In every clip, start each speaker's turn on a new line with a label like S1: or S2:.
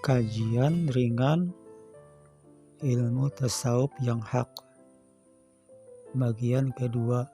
S1: Kajian ringan ilmu tasawuf yang hak, bagian kedua.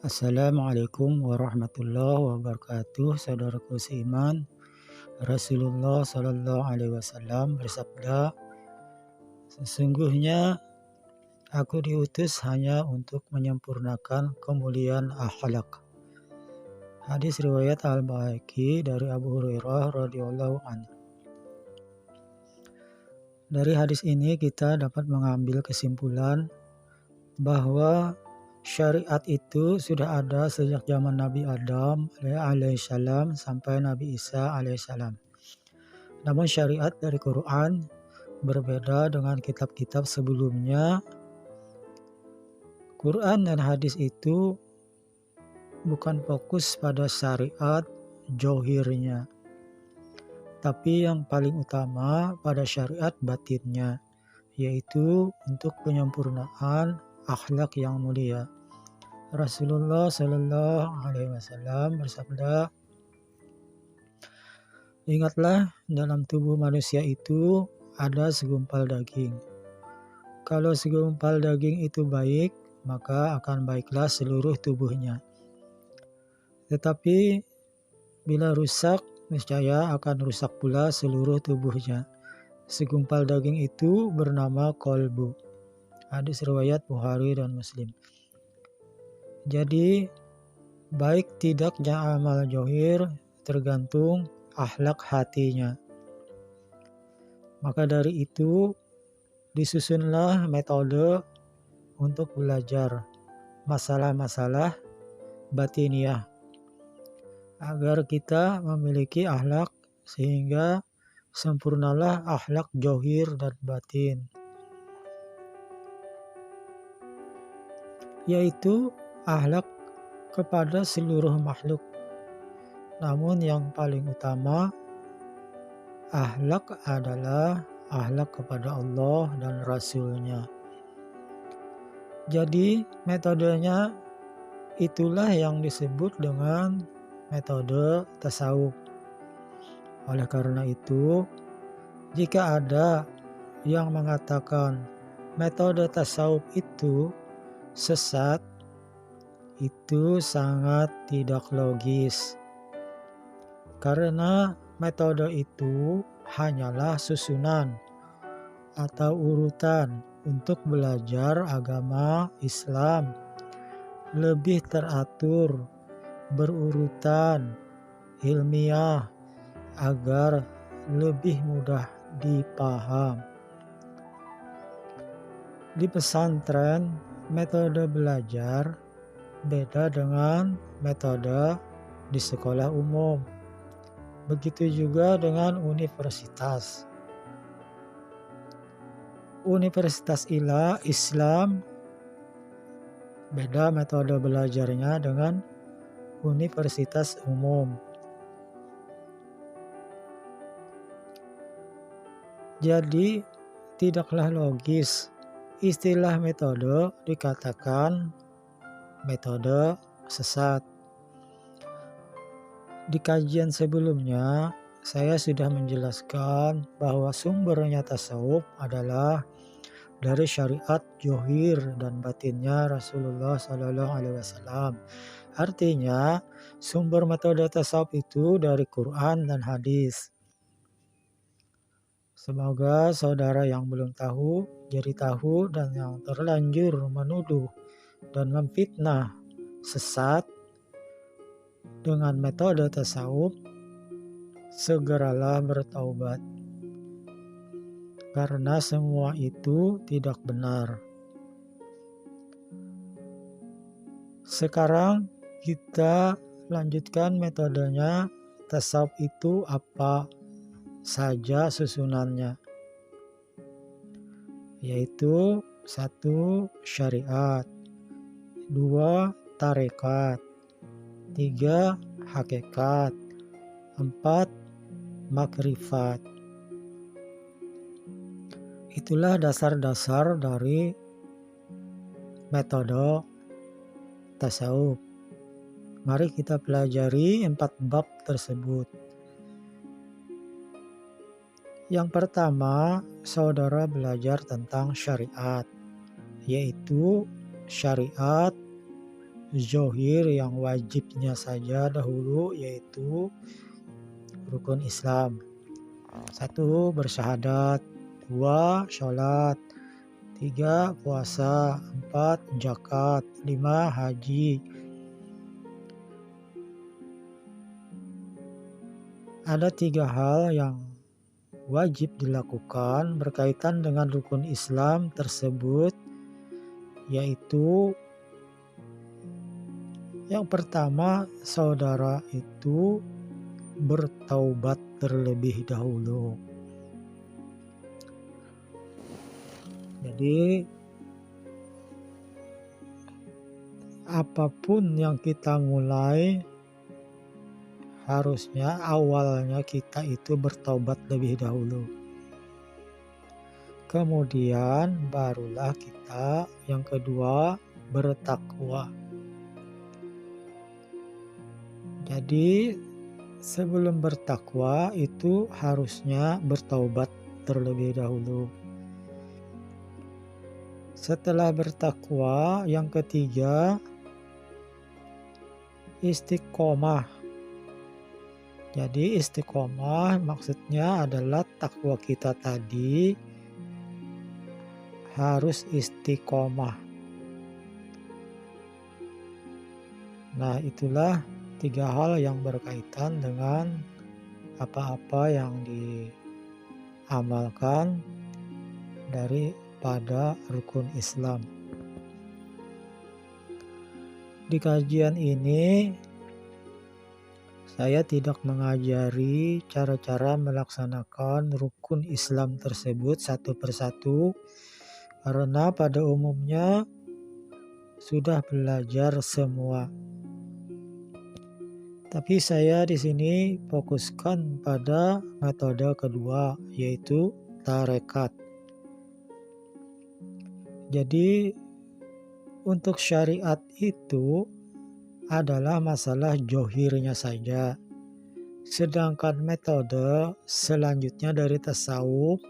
S1: Assalamualaikum warahmatullahi wabarakatuh. Saudaraku seiman, Rasulullah Shallallahu Alaihi Wasallam bersabda, sesungguhnya aku diutus hanya untuk menyempurnakan kemuliaan akhlak. Hadis riwayat Al-Baihaqi dari Abu Hurairah radhiyallahu anhu. Dari hadis ini kita dapat mengambil kesimpulan bahwa syariat itu sudah ada sejak zaman Nabi Adam alaihissalam sampai Nabi Isa alaihissalam. Namun syariat dari Quran berbeda dengan kitab-kitab sebelumnya. Quran dan hadis itu bukan fokus pada syariat johirnya, tapi yang paling utama pada syariat batinnya, yaitu untuk penyempurnaan akhlak yang mulia. Rasulullah Shallallahu Alaihi Wasallam bersabda, ingatlah dalam tubuh manusia itu ada segumpal daging. Kalau segumpal daging itu baik, maka akan baiklah seluruh tubuhnya. Tetapi bila rusak, niscaya akan rusak pula seluruh tubuhnya. Segumpal daging itu bernama kolbu. Hadis riwayat Bukhari dan Muslim. Jadi, baik tidaknya amal johir tergantung akhlak hatinya. Maka dari itu, disusunlah metode untuk belajar masalah-masalah batiniah, agar kita memiliki akhlak sehingga sempurnalah akhlak johir dan batin, yaitu akhlak kepada seluruh makhluk. Namun yang paling utama akhlak adalah akhlak kepada Allah dan Rasul-Nya. Jadi metodenya itulah yang disebut dengan metode tasawuf. Oleh karena itu, jika ada yang mengatakan metode tasawuf itu sesat, itu sangat tidak logis. Karena metode itu hanyalah susunan atau urutan untuk belajar agama Islam, lebih teratur, berurutan, ilmiah, agar lebih mudah dipaham. Di pesantren, metode belajar beda dengan metode di sekolah umum. Begitu juga dengan universitas. Universitas Islam beda metode belajarnya dengan universitas umum. Jadi tidaklah logis istilah metode dikatakan metode sesat. Di kajian sebelumnya saya sudah menjelaskan bahwa sumbernya tasawuf adalah dari syariat johir dan batinnya Rasulullah Shallallahu Alaihi Wasallam. Artinya sumber metode tasawuf itu dari Quran dan hadis. Semoga saudara yang belum tahu jadi tahu, dan yang terlanjur menuduh dan memfitnah sesat dengan metode tasawuf segeralah bertaubat, karena semua itu tidak benar. Sekarang kita lanjutkan metodenya tasawuf itu apa saja susunannya, yaitu 1. Syariat, 2. Tarekat, 3. Hakikat, 4. Makrifat. Itulah dasar-dasar dari metode tasawuf. Mari kita pelajari 4 bab tersebut. Yang pertama, saudara belajar tentang syariat, yaitu syariat zohir yang wajibnya saja dahulu, yaitu rukun Islam. 1. Bersyahadat. 2. Sholat. 3. Puasa. 4. Zakat. 5. Haji. Ada 3 hal yang wajib dilakukan berkaitan dengan rukun Islam tersebut, yaitu yang pertama, saudara itu bertaubat terlebih dahulu. Jadi apapun yang kita mulai, harusnya awalnya kita itu bertaubat lebih dahulu. Kemudian barulah kita yang kedua bertakwa. Jadi sebelum bertakwa itu harusnya bertaubat terlebih dahulu. Setelah bertakwa, yang ketiga istiqomah. Jadi istiqomah maksudnya adalah takwa kita tadi harus istiqomah. Nah, itulah 3 hal yang berkaitan dengan apa-apa yang diamalkan daripada rukun Islam. Di kajian ini saya tidak mengajari cara-cara melaksanakan rukun Islam tersebut satu persatu, karena pada umumnya sudah belajar semua. Tapi saya di sini fokuskan pada metode kedua, yaitu tarekat. Jadi untuk syariat itu adalah masalah zohirnya saja. Sedangkan metode selanjutnya dari tasawuf,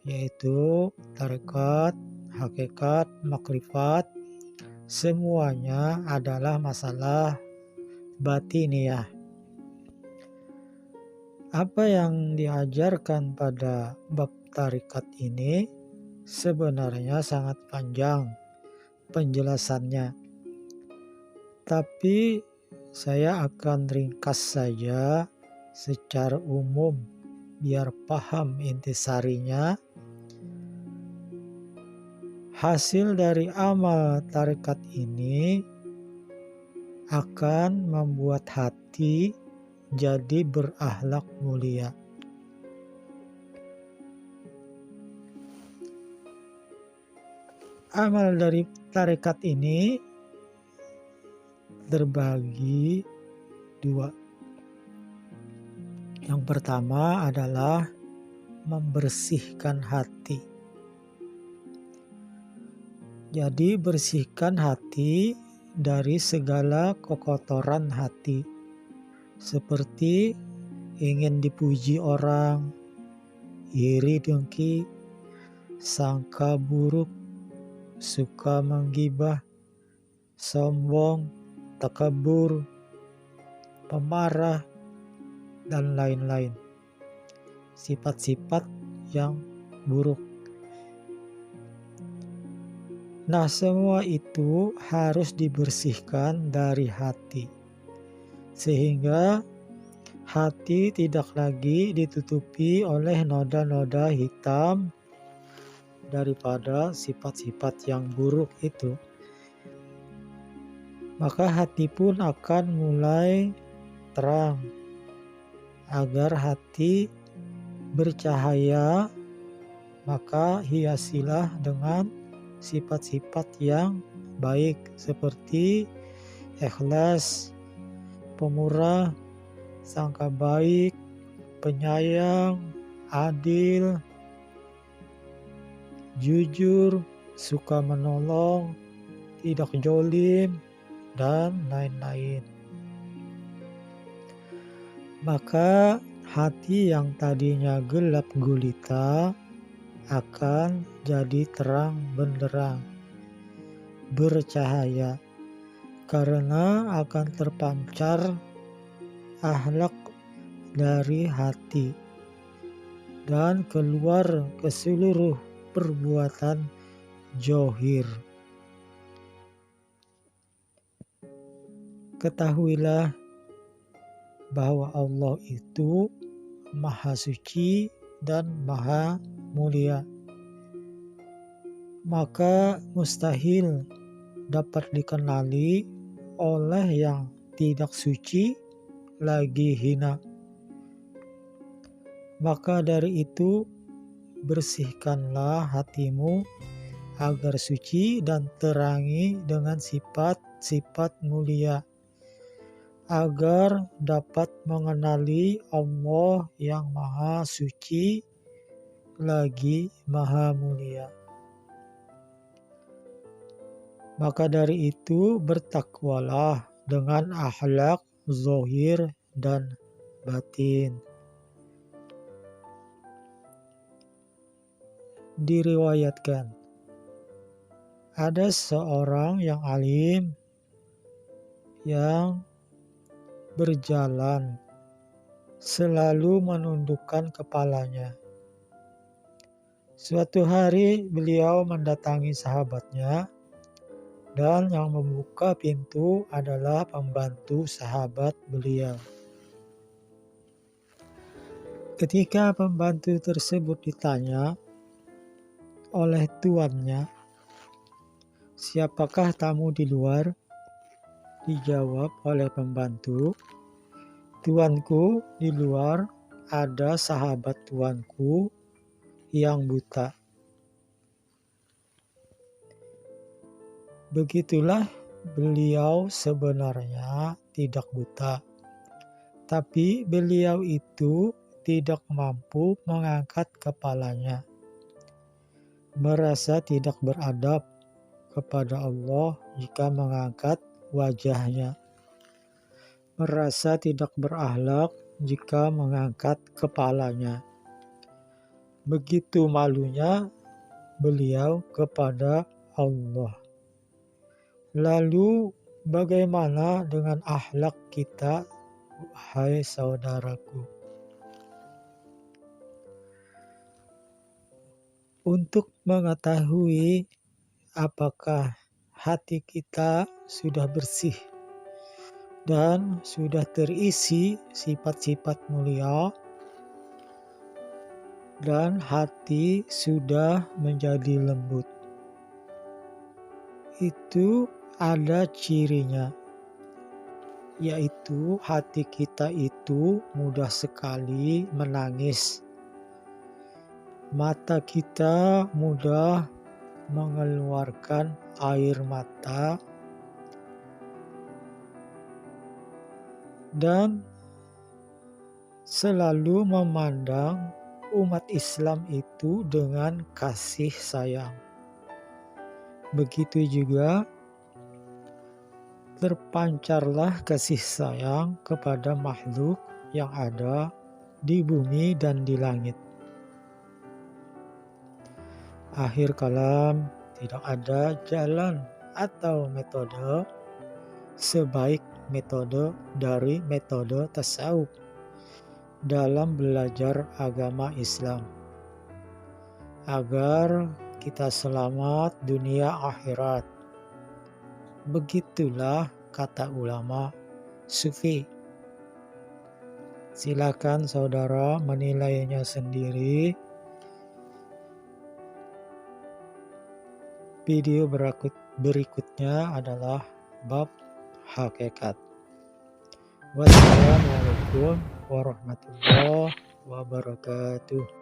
S1: yaitu tarekat, hakikat, makrifat, semuanya adalah masalah batiniah. Apa yang diajarkan pada bab tarekat ini sebenarnya sangat panjang penjelasannya. Tapi saya akan ringkas saja secara umum biar paham intisarinya. Hasil dari amal tarekat ini akan membuat hati jadi berakhlak mulia. Amal dari tarekat ini terbagi 2. Yang pertama adalah membersihkan hati. Jadi bersihkan hati dari segala kekotoran hati, seperti ingin dipuji orang, iri dengki, sangka buruk, suka menggibah, sombong, takabur, pemarah, dan lain-lain. Sifat-sifat yang buruk. Nah, semua itu harus dibersihkan dari hati, sehingga hati tidak lagi ditutupi oleh noda-noda hitam daripada sifat-sifat yang buruk itu. Maka hati pun akan mulai terang. Agar hati bercahaya, maka hiasilah dengan sifat-sifat yang baik seperti ikhlas, pemurah, sangka baik, penyayang, adil, jujur, suka menolong, tidak jolim, dan lain-lain. Maka hati yang tadinya gelap gulita akan jadi terang benderang, bercahaya, karena akan terpancar akhlak dari hati dan keluar ke seluruh perbuatan zahir. Ketahuilah bahwa Allah itu Maha Suci dan Maha Mulia, maka mustahil dapat dikenali oleh yang tidak suci lagi hina. Maka dari itu, bersihkanlah hatimu agar suci dan terangi dengan sifat-sifat mulia, agar dapat mengenali Allah yang Maha Suci lagi Maha Mulia. Maka dari itu, bertakwalah dengan akhlak zahir dan batin. Diriwayatkan, ada seorang yang alim yang berjalan selalu menundukkan kepalanya. Suatu hari beliau mendatangi sahabatnya, dan yang membuka pintu adalah pembantu sahabat beliau. Ketika pembantu tersebut ditanya oleh tuannya, "Siapakah tamu di luar?" Dijawab oleh pembantu, "Tuanku, di luar ada sahabat tuanku yang buta." Begitulah, beliau sebenarnya tidak buta, tapi beliau itu tidak mampu mengangkat kepalanya, merasa tidak beradab kepada Allah jika mengangkat wajahnya, merasa tidak berakhlak jika mengangkat kepalanya. Begitu malunya beliau kepada Allah. Lalu bagaimana dengan akhlak kita, wahai saudaraku? Untuk mengetahui apakah hati kita sudah bersih dan sudah terisi sifat-sifat mulia, dan hati sudah menjadi lembut, itu ada cirinya, yaitu hati kita itu mudah sekali menangis, mata kita mudah mengeluarkan air mata, dan selalu memandang umat Islam itu dengan kasih sayang. Begitu juga terpancarlah kasih sayang kepada makhluk yang ada di bumi dan di langit. Akhir kalam, tidak ada jalan atau metode sebaik metode dari metode tasawuf dalam belajar agama Islam, agar kita selamat dunia akhirat. Begitulah kata ulama sufi. Silakan saudara menilainya sendiri. Video berikutnya adalah bab hakikat. Wassalamualaikum warahmatullahi wabarakatuh.